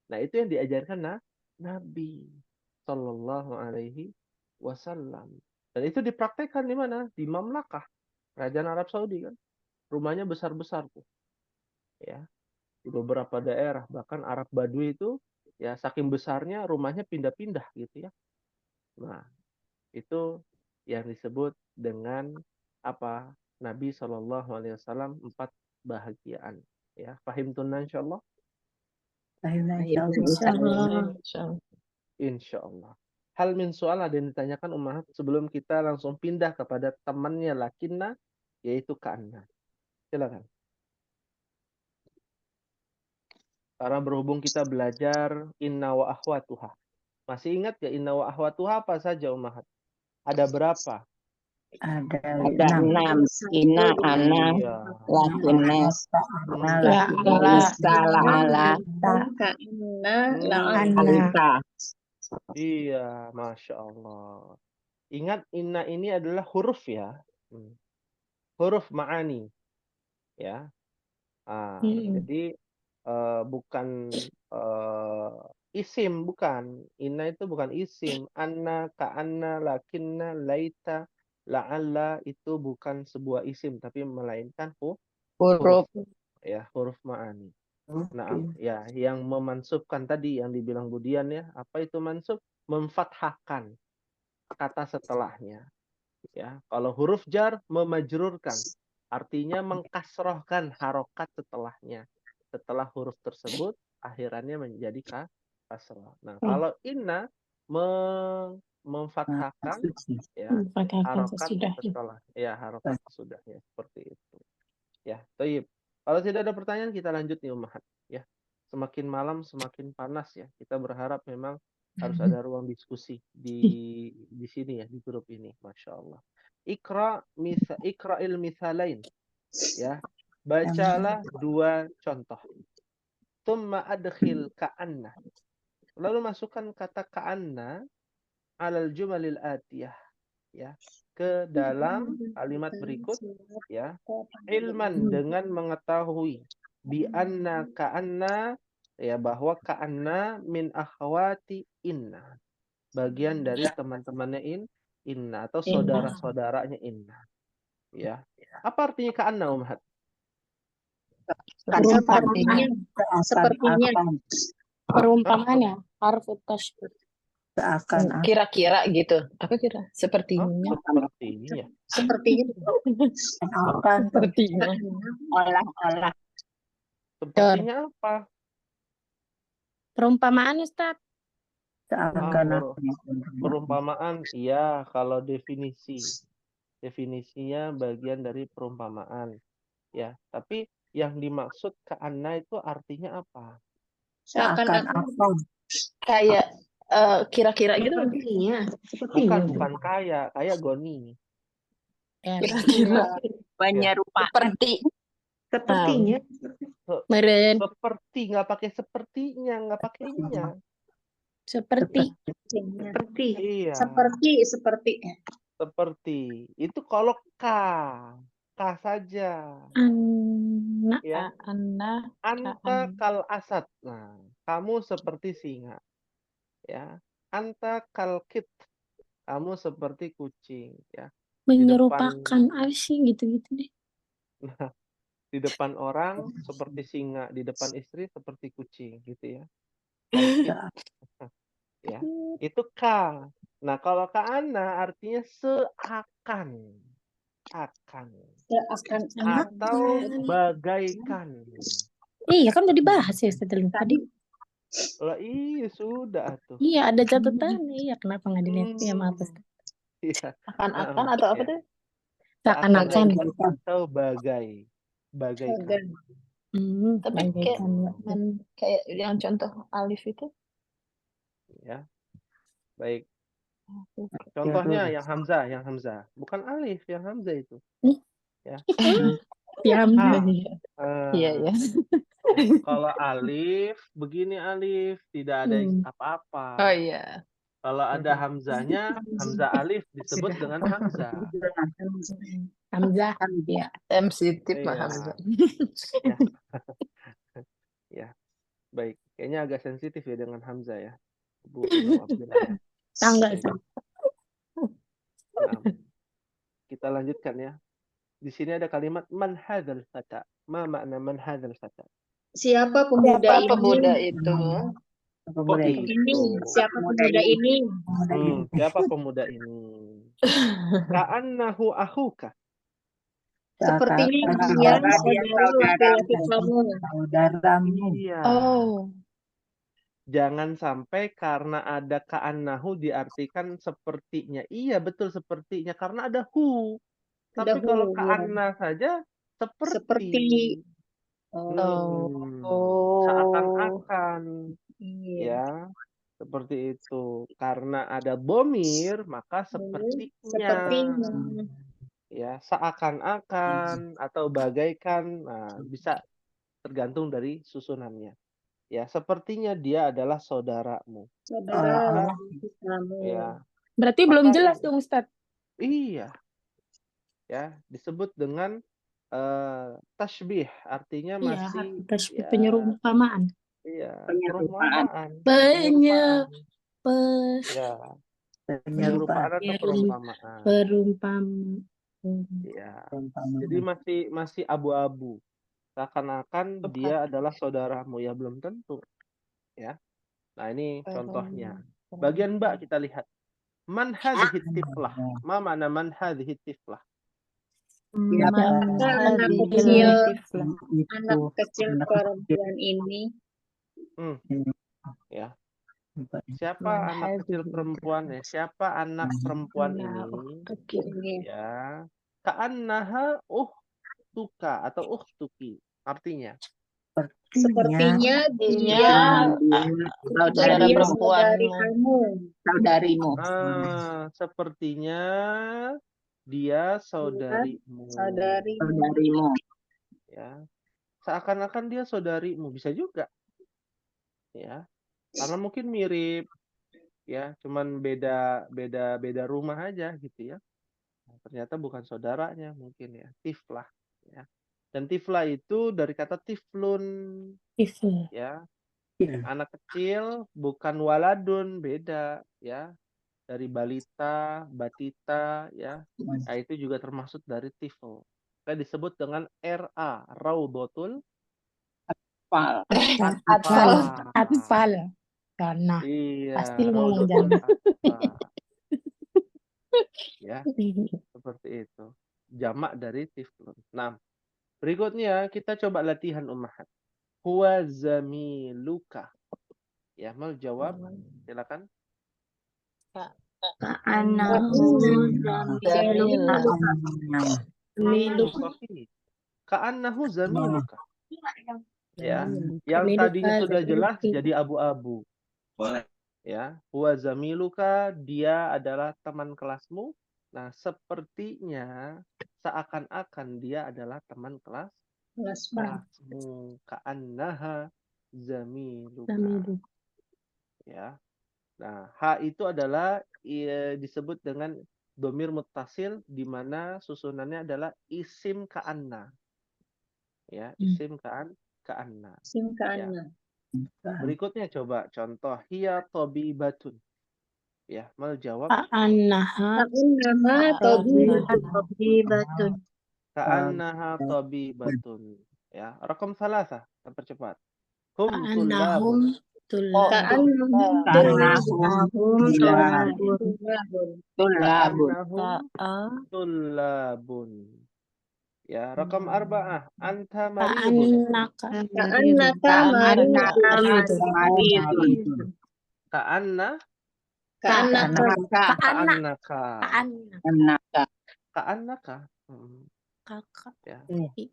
Nah, itu yang diajarkan Nabi Shallallahu Alaihi Wasallam. Dan itu dipraktekkan di mana? Di Mamlakah, Kerajaan Arab Saudi kan. Rumahnya besar-besar tuh. Ya, di beberapa daerah, bahkan Arab Badui itu ya saking besarnya rumahnya pindah-pindah gitu ya. Nah, itu yang disebut dengan apa? Nabi Shallallahu Alaihi Wasallam 4 bahagiaan. Ya, pahim tunan insyaallah. Insyaallah. Hal min soal ada yang ditanyakan Ummahat sebelum kita langsung pindah kepada temannya lakinna yaitu Ka'anna. Silakan. Karena berhubung kita belajar inna wa akhwatuha. Masih ingat ya inna wa akhwatuha apa saja Ummahat? Ada berapa? Ada Ada 6. 1, Ina, 2, ana, Iya. lakinnas, Ana, La ala, Lisa, la'ala, ta, Ka'anna, Hmm. la'anna. ana. alika. Iya, Masya Allah. Ingat, inna ini adalah huruf ya. Huruf ma'ani. Ya. Jadi bukan isim, bukan. Inna itu bukan isim. Anna, ka'anna, lakinna, laita, la'alla itu bukan sebuah isim, tapi melainkan huruf. Huruf. Ya, huruf ma'ani. Nah, ya, yang memansubkan tadi yang dibilang Budian ya, apa itu mansub? Memfathahkan kata setelahnya. Ya, kalau huruf jar memajrurkan, artinya mengkasrohkan harokat setelahnya. Setelah huruf tersebut, akhirannya menjadi kasroh. Nah, kalau inna memfathahkan ya Katakan harokat sesudah. setelah ya harokat sesudahnya seperti itu. Ya, thayyib. Kalau tidak ada pertanyaan kita lanjut nih Ummahat ya. Semakin malam semakin panas ya. Kita berharap memang harus ada ruang diskusi di sini ya, di grup ini. Masya Allah. Ikra'il misalain ya. Bacalah 2 contoh. Tsumma adkhil ka'anna. Lalu masukkan kata ka'anna alal jumalil atiyah ya, ke dalam kalimat berikut ya. Ilman, dengan mengetahui, bi anna ka'anna ya, bahwa ka'anna min akhwati inna, bagian dari teman-temannya inna atau saudara-saudaranya inna ya. Apa artinya ka'anna Umhat? Sepertinya, sepertinya. Perumpamaan ya, harf tasybih. Seakan Kira-kira gitu. Apa kira? Sepertinya. Sepertinya. Sepertinya. akan Sepertinya. Olah-olah. Sepertinya apa? Perumpamaan Ustaz. seakan Perumpamaan, iya, kalau definisinya bagian dari perumpamaan ya. Tapi yang dimaksud ka'anna itu artinya apa? Seakan-akan. Kayak kira-kira gitu artinya. Bukan kayak goni. Ya. Kira-kira. Menyerupai. Seperti. Sepertinya. Meren. Seperti, nggak pakai sepertinya, nggak pakai nya. Seperti. Seperti. Iya, Seperti. seperti. Itu kalau K saja. Anak. Ya. Anda. Anta kal asad. Nah, kamu seperti singa. Ya. Anta kal kit. Kamu seperti kucing. Ya. Menyerupakan apa sih gitu-gitu deh. Nah, di depan orang seperti singa, di depan istri seperti kucing, gitu ya. Kalkit. Ya, itu K. Nah, kalau Ka'ana artinya seakan. Akan. Atau bagaikan. Iya kan udah dibahas ya setelah tadi. Lah iya sudah tuh. Iya ada catatan. Iya kenapa nggak dilihat? Ya maaf Ustaz. Iya. Akan atau apa tuh? Seakan-akan. Atau bagaikan. Tapi kayak yang contoh alif itu. Ya. Baik. Contohnya yang Hamzah, bukan alif, yang Hamzah itu. Ya. Iya ya. Kalau alif, begini alif, tidak ada apa-apa. Oh iya. Kalau ada hamzahnya, hamzah alif disebut dengan hamzah. Hamzah, ya. Sensitif Iya. Hamzah. Ya. Ya. Baik, kayaknya agak sensitif ya dengan hamzah ya. Bu Abdullah ya. Tanggal Baik. Nah, kita lanjutkan ya. Di sini ada kalimat man hadzal fata. Ma makna man hadzal fata? Siapa pemuda itu? Siapa pemuda ini? Siapa pemuda ini? Ka'annahu akhuka. Sepertinya dia saudara laki-laki kamu. Saudaramu. Iya. Oh. Jangan sampai karena ada ka'annahu diartikan sepertinya. Iya, betul sepertinya. Karena ada hu. Tapi kalau ka'anna saja seperti. Seakan-akan. Ya. Seperti itu. Karena ada bomir, maka sepertinya. ya, seakan-akan atau bagaikan, nah, bisa tergantung dari susunannya. Ya, sepertinya dia adalah saudaramu. Saudara Maka, kamu. ya, Berarti belum maka jelas dong, Ustadz. iya, ya, disebut dengan tashbih, artinya Iya, masih arti ya, penyerumpamaan. iya, Penyerumpaan. perumpamaan, Penyerumpaan. ya, Penyerupaan. penyerupaan atau perumpamaan, Perumpamaan. ya. Jadi masih abu-abu. Seakan-akan dia adalah saudaramu, ya belum tentu, ya. Nah, ini contohnya. Bagian Mbak kita lihat. Man hadhihi tiflah. Ma mana man hadhihi tiflah? Siapa Anak yang kecil, itu? anak kecil Anak perempuan ini. Ya. Siapa anak kecil perempuan ya? Siapa anak perempuan ini? Ini. Ya. Ka'annaha uhtuka atau uhtuki. Artinya, Sepertinya dia Saudara dia perempuan. saudari kamu. saudarimu. sepertinya dia saudarimu. Saudari. Saudarimu. Ya. Seakan-akan dia saudarimu, bisa juga. Ya. Karena mungkin mirip, ya, cuman beda rumah aja gitu ya. Nah, ternyata bukan saudaranya mungkin ya, tiflah ya. Dan tiflah itu dari kata tiflun ya. Anak kecil bukan waladun, beda ya. Dari balita, batita ya. Nah, itu juga termasuk dari tifl. Kita disebut dengan RA, Raudatul Atfal. Karena Iya, pasti lu ngomong Raudatul jangan. Atfal. Ya, seperti itu. Jamak dari tiflun. Nah, berikutnya kita coba latihan ummahat. Huwa zamiluka. Ya, mau jawab? Silakan. Ka'annahu zamiluka. Ya, yang tadinya sudah jelas jadi abu-abu. Ya, huwa zamiluka, dia adalah teman kelasmu. Nah, sepertinya seakan-akan dia adalah teman kelasmu. Ka'annaha zamiluka. Ya. Nah, ha itu adalah disebut dengan domir muttasil di mana susunannya adalah isim ka'anna. Ya, isim ka'anna. Isim ka'anna. Berikutnya coba contoh hiya tabibatun. Ya, mau jawab. Ka'annaha tabibatun. Ka'annaha tabibatun. Ya, rakam salasa, percepat. Hum Ka'annahum tullabun. Ka'annahum tullabun. Ya, rakam arba'ah. Anta maridun. Ka'annaka maridun. Ka'annaka. Ya.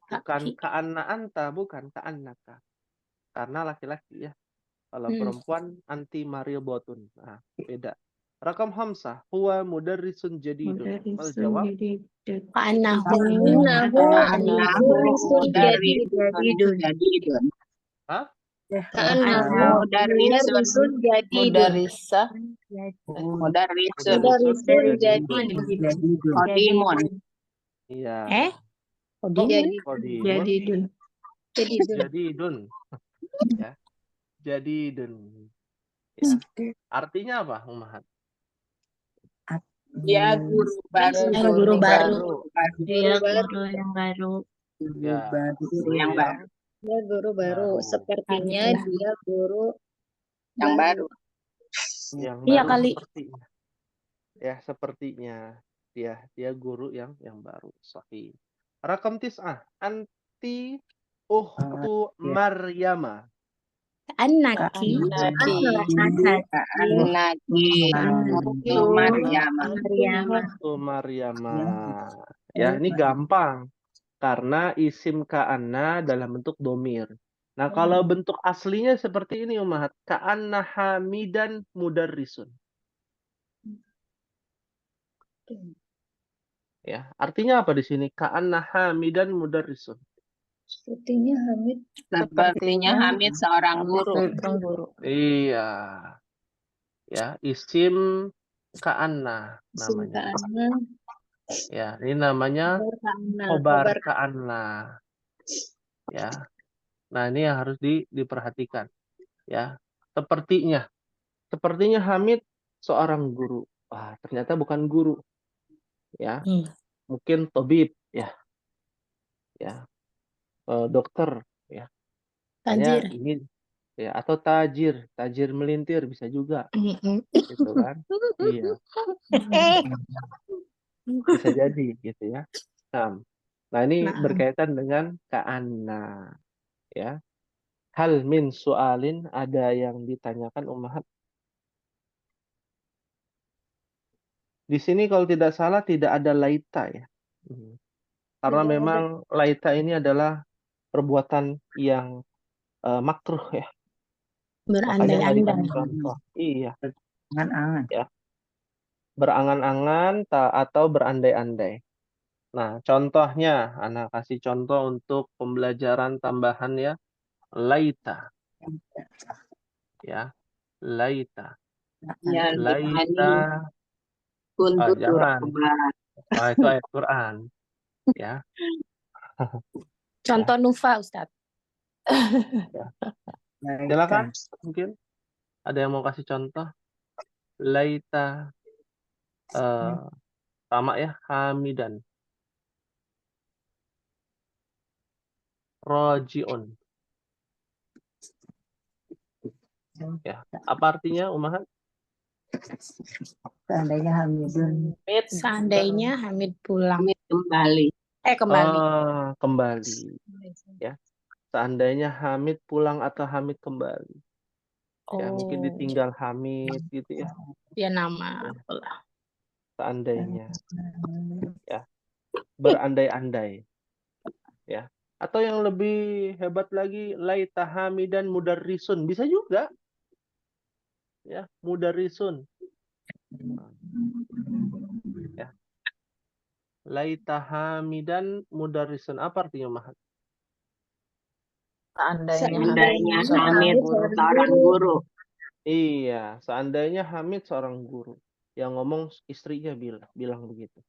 Bukan ka'anna anta, bukan ka'annaka. Karena laki-laki ya. Kalau perempuan anti mariyobotun. Nah, beda. Rakam hamsah. Huwa mudarrisun jadidun. Mau jawab? Jadidun. Hah? Mudarrisun jadidun. Mudarrisun jadidun. Iya. Jadidun. Jadidun. Ya. Jadidun. Ya. Artinya apa, Ummahat? Dia guru baru. Guru baru. Dia guru yang baru. Ya, Guru yang baru. Dia guru baru. Sepertinya dia guru Yang baru. Yang Iya baru kali. sepertinya. Ya, sepertinya. Dia guru yang baru. Sahih. Rakam tis'ah. Anti ukhtu Maryama. Annaki. Ukhtu Maryama. Ya, ini gampang. Karena isim ka'anna dalam bentuk domir. Nah, kalau bentuk aslinya seperti ini, Ummahat. Ka'anna hamidan mudarrisun. Ya, artinya apa di sini? Ka'anna hamidan mudarrisun. Sepertinya Hamid Sepertinya Hamid seorang guru. Seorang guru. Iya. Ya, isim ka'anna namanya. Sintaannya Ya, ini namanya Karena khobar ka'anna. Ya. Nah, ini yang harus diperhatikan. Ya. Sepertinya Hamid seorang guru. Wah, ternyata bukan guru. Ya. Mungkin tabib ya. Ya. Dokter ya. Hanya Tajir. ini ya, atau tajir melintir bisa juga gitu kan. Iya, bisa jadi gitu ya. Nah, ini Nah, berkaitan dengan ka'anna ya. Hal min su'alin, ada yang ditanyakan Ummahat? Di sini kalau tidak salah tidak ada laita ya. Karena Tidak ada. memang laita ini adalah perbuatan yang makruh ya. Makanya nggak berandai-andai. dikasih contoh. Iya, Angan-angan. ya. Berangan-angan atau berandai-andai. Nah, contohnya, Ana kasih contoh untuk pembelajaran tambahan ya. Laita. Ya, laita. Ya, Laita. kuntu Jangan. turaba. Wah, itu ayat Quran. Ya. Contoh Nufa, Ustadz. Ya. Silakan, mungkin ada yang mau kasih contoh. Laita. Sama ya, hamidan. Rojiun. Ya. Apa artinya, Ummahat? Seandainya Hamidun. Seandainya Hamid pulang. Hamid kembali. Kembali. Kembali. Ya. Seandainya Hamid pulang atau Hamid kembali. Ya, mungkin Oh, ditinggal Hamid gitu ya. dia nama apalah. Seandainya. Ya. Berandai-andai. Ya. Atau yang lebih hebat lagi, laita hamidan mudarrisun. Bisa juga. Ya, mudarrisun. Ya. Laita hamidan mudarrisun. Apa artinya, Mahat? Seandainya Hamid seorang guru. Iya, seandainya Hamid seorang guru. Yang ngomong istrinya bilang begitu.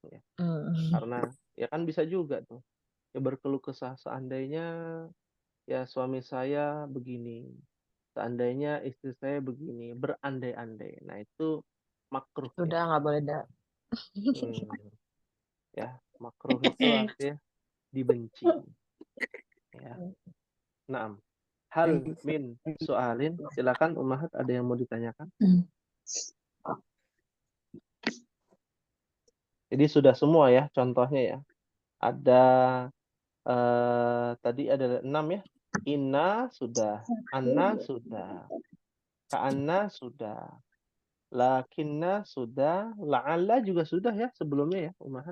Ya. Karena ya kan bisa juga tuh. Ya berkeluh kesah, seandainya ya suami saya begini. Seandainya istri saya begini, berandai-andai. Nah, itu makruh ya. Sudah nggak boleh Ya, makruh itu artinya dibenci. Ya. Naam. Hal min soalin. Silakan Ummahat, ada yang mau ditanyakan? Jadi sudah semua ya contohnya ya. Ada tadi ada 6 ya. Inna sudah, anna sudah, ka'anna sudah, lakinna sudah, la'alla juga sudah ya sebelumnya ya, Ummahat.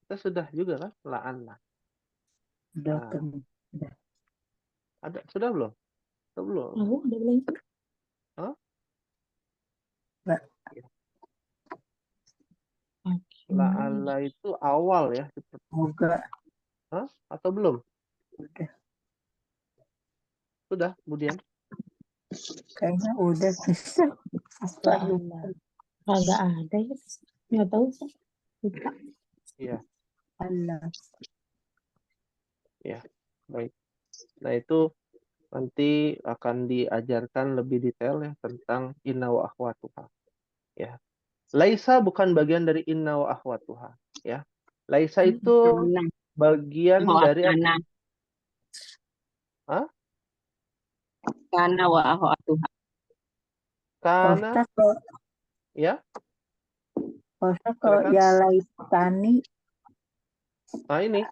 Kita sudah juga kan, la'alla. Nah, ada sudah belum? Sudah belum? Oh, udah belum. Hah? La'alla itu awal ya. Semoga. Hah? Atau belum? Udah. Sudah, kemudian. Kayaknya udah bisa. Agak ada ya. Nggak tahu sih. Lupa. Iya. Allah. Ya, baik. Nah, itu nanti akan diajarkan lebih detail ya tentang inna wa akhwatuha. Ya. Laisa bukan bagian dari inna wa akhwatuha, ya. Laisa itu bagian dari apa? Hah? Karena wa akhwatuha. Karena ya. Kalau ya laitani. Nah, ini.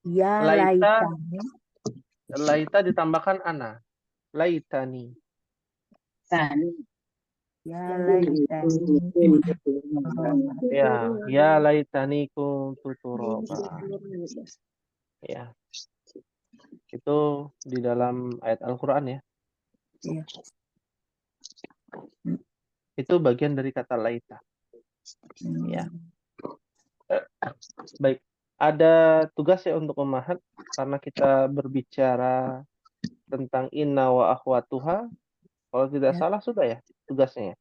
Ya laitani. Laita ditambahkan ana. Laitani. Ya laitani. Ya laitani kuntu turaba. Ya. Itu di dalam ayat Al-Qur'an ya. Iya. Itu bagian dari kata laita. Ya. Baik, ada tugas ya untuk Ummahat karena kita berbicara tentang inna wa akhwatuha. Kalau tidak salah sudah ya tugasnya ya.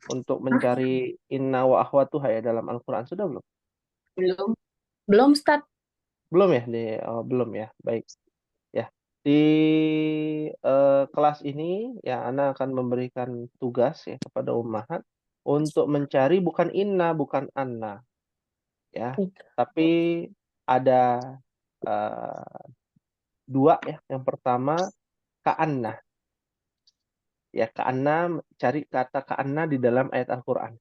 Untuk mencari inna wa akhwatuha ya dalam Al-Qur'an sudah belum? Belum. Belum, Ustaz. Belum ya belum ya. Baik. Ya. Di kelas ini ya Ana akan memberikan tugas ya kepada Ummahat untuk mencari bukan inna, bukan anna ya. Tapi ada dua ya. Yang pertama ka'anna. Ya, ka'anna, cari kata ka'anna di dalam ayat Al-Qur'an.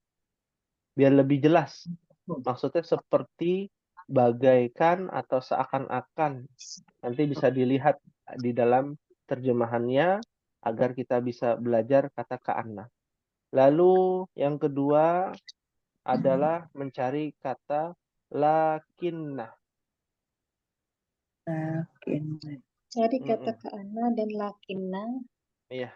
Biar lebih jelas. Maksudnya seperti bagaikan atau seakan-akan. Nanti bisa dilihat di dalam terjemahannya agar kita bisa belajar kata ka'anna. Lalu yang kedua adalah mencari kata lakinna. Cari Mm-mm. kata Ka'ana dan Lakinna. Iya.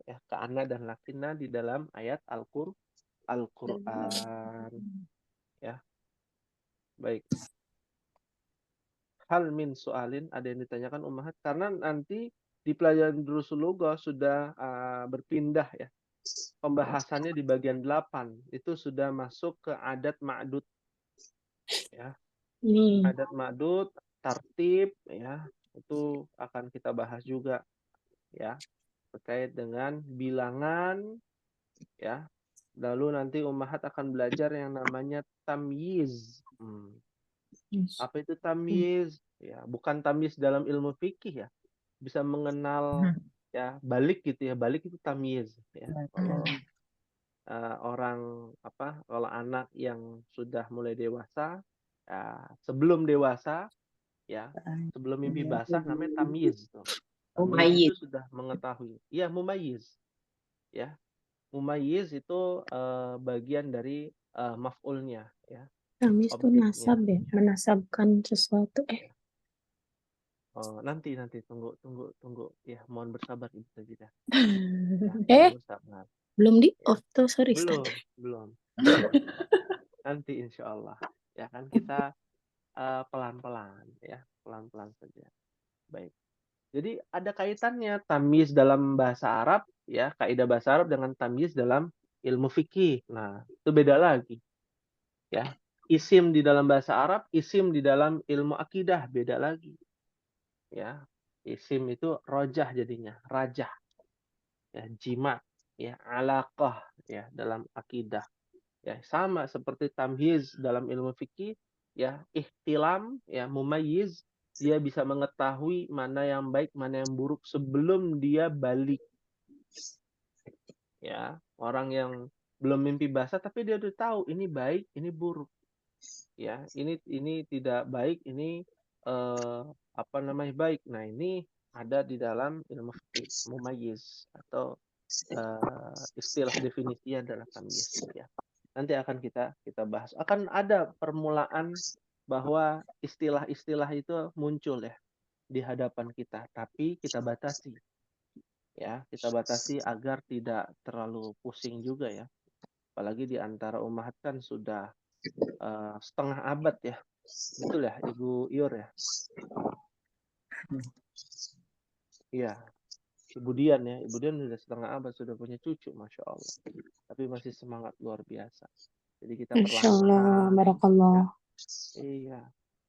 Ya, ka'anna dan lakinna di dalam ayat Al-Qur'an. Ya. Baik. Hal min soalin, ada yang ditanyakan Ummahat karena nanti di pelajaran Durusul Lughah sudah berpindah ya. Pembahasannya di bagian 8 itu sudah masuk ke adat ma'dud ya. Adat ma'dud, tartib ya, itu akan kita bahas juga ya terkait dengan bilangan ya. Lalu nanti Ummahat akan belajar yang namanya tamyiz. Apa itu tamyiz? Ya, bukan tamyiz dalam ilmu fikih ya. Bisa mengenal ya balik gitu ya. Balik itu tamyiz ya. Kalau kalau anak yang sudah mulai dewasa ya, sebelum dewasa ya, sebelum mimpi basah namanya tamyiz tuh. Tamyiz itu Mumayyiz. sudah mengetahui. Iya, mumayyiz. Ya. Mumayyiz itu bagian dari maf'ulnya ya. Tamis itu Objeknya. nasab ya, menasabkan sesuatu. Oh, nanti tunggu ya, mohon bersabar Ibu Sajidah. Eh, Mohon bersabar. belum di Ya. off tuh, sorry Ustaz. Belum. Nanti insya Allah. Ya kan kita pelan-pelan ya, pelan-pelan saja. Baik. Jadi ada kaitannya tamyiz dalam bahasa Arab ya, kaidah bahasa Arab dengan tamyiz dalam ilmu fikih. Nah, itu beda lagi. Ya. Isim di dalam bahasa Arab, isim di dalam ilmu akidah beda lagi. Ya. Isim itu rojah jadinya, rajah. Ya, jima, ya, alaqah ya dalam akidah. Ya, sama seperti tamyiz dalam ilmu fikih, ya, ihtilam, ya, mumayyiz, dia bisa mengetahui mana yang baik, mana yang buruk sebelum dia balik. Ya, orang yang belum mimpi basah tapi dia udah tahu ini baik, ini buruk. Ya, ini tidak baik, ini baik. Nah, ini ada di dalam ilmu fikih, mumayyiz atau istilah definisinya adalah tamyiz ya. Nanti akan kita bahas. Akan ada permulaan bahwa istilah-istilah itu muncul ya di hadapan kita, tapi kita batasi. Ya, kita batasi agar tidak terlalu pusing juga ya. Apalagi di antara Ummahat kan sudah setengah abad ya. Betul ya, Ibu Ior ya? Iya, Ibu Dian ya. Ibu Dian sudah setengah abad, sudah punya cucu, Masya Allah. Tapi masih semangat luar biasa. Jadi kita Insya Allah, perlahan-lahan. barakallah. Ya, iya.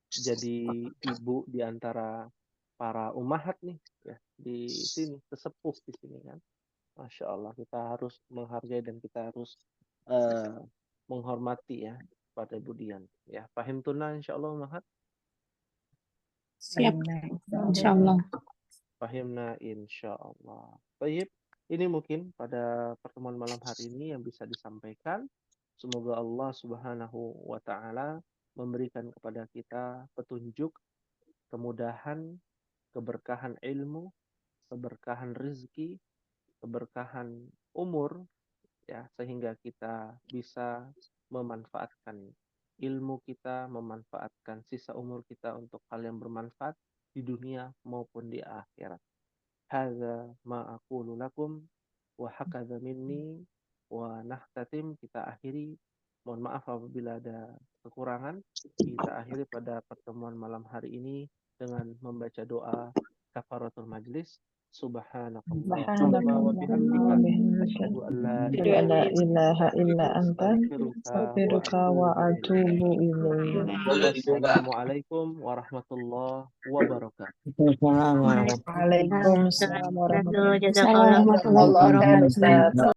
Jadi ibu di antara para Ummahat nih ya di sini, sesepuh di sini kan. Masya Allah, kita harus menghargai dan kita harus menghormati ya pada Ibu Dian. Ya, paham tuna insya Allah Ummahat. Siap, insya Allah. Fahimna insya Allah. Baik, ini mungkin pada pertemuan malam hari ini yang bisa disampaikan. Semoga Allah Subhanahu wa Ta'ala memberikan kepada kita petunjuk, kemudahan, keberkahan ilmu, keberkahan rezeki, keberkahan umur, ya, sehingga kita bisa memanfaatkan ilmu kita, memanfaatkan sisa umur kita untuk hal yang bermanfaat di dunia maupun di akhirat. Hadza ma aqulu lakum wa hakadha minni wa nahtatim, kita akhiri. Mohon maaf apabila ada kekurangan. Kita akhiri pada pertemuan malam hari ini dengan membaca doa kafaratul majlis. Subhanakallahumma wa bihamdika asyhadu an la ilaha illa anta astaghfiruka wa atubu ilaik. Wassalamualaikum warahmatullahi wabarakatuh. Waalaikumsalam warahmatullahi Jazakallah Allah khairan. Ustaz.